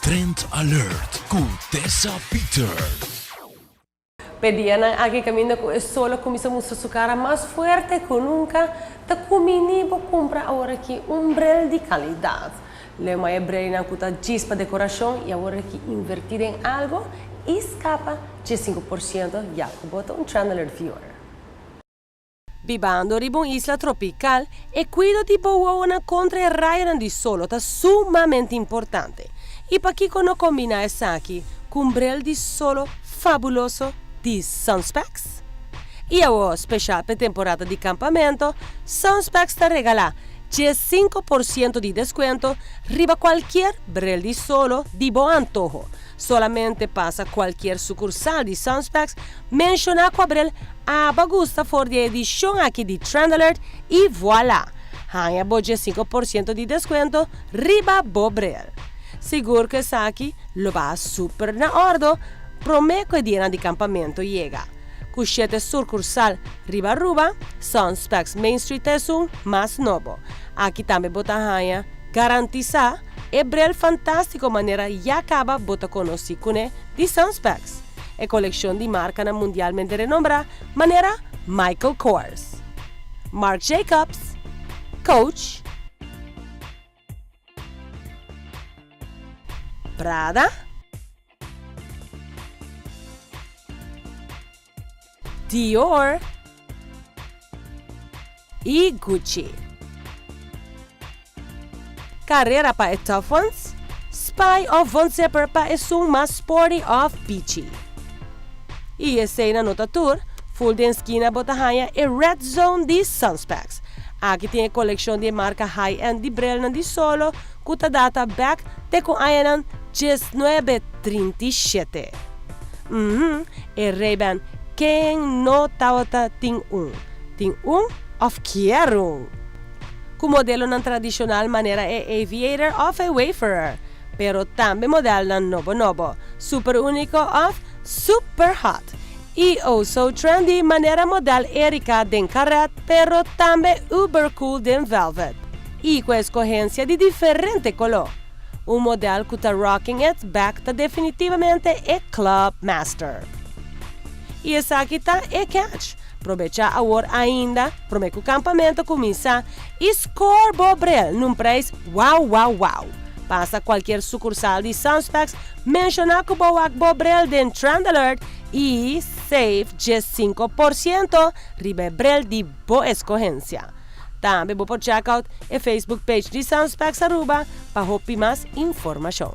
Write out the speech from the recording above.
Trend Alert con Tessa Peters. Pediana aqui caminho com solo começamos a sucar mais forte que nunca. Tá comigo compra agora aqui brel de qualidade. Le mai brel na cuta gispa decoração e agora aqui invertir em algo e escapa de 5% já que bota Trend Alert Viewer. Vivendo in un'isola tropicale e cuido di buona contro il rayo di solo è sumamente importante. E per chi non combina il saki con brel di solo fabuloso di Sunspex? E ho speciale per temporada di campamento, Sunspex ti regala 5% di descuento riba qualquier brel di solo di buon antojo. Solamente passa qualquier sucursal di Sunspex, menciona Aquabrel a bagusta for di edición aquí di Trend Alert y voilà. Hanya boje 5% di descuento riba Bobrel. Seguro que saki lo va super na ordo, promeco diena di campamento llega. Cuscete sucursal riba Ruba, Sunspex Main Street es un más novo. Aqui também bota hanya garantiza e brel fantástico maneira já acaba bota conosci cune di Sunspex. E coleção de marca na mundialmente renombrada maneira Michael Kors, Marc Jacobs, Coach, Prada, Dior e Gucci. Carreira para Tough Ones, Spy of Von Zipper para um mais sporty of beachy. E esse na nota tour, full de esquina botahanha e Red Zone de Sunspex. Aqui tem a coleção de marca high-end de brel de solo, cuja data back de com ayanan 1937. E Ray-Ban quem não tauta ting of quiero. Com modelo na tradicional maneira é Aviator of a Wayfarer, pero também modelo na novo, super único of super hot. E so trendy maneira model Erika den Carrette, pero também uber cool den Velvet. E com a escorrência de diferente color. Modelo que está rocking it back tá definitivamente é Club Master. E essa aqui tá é catch. Aproveita agora ainda, promete que o campamento começa e score Bobrel num preço wow. Passa qualquer sucursal de Sunspex, menciona que Bobrel den Trend Alert e save de 5% riba brel de boa escorrência. Também vou por checkout e Facebook page de Sunspex Aruba para mais informação.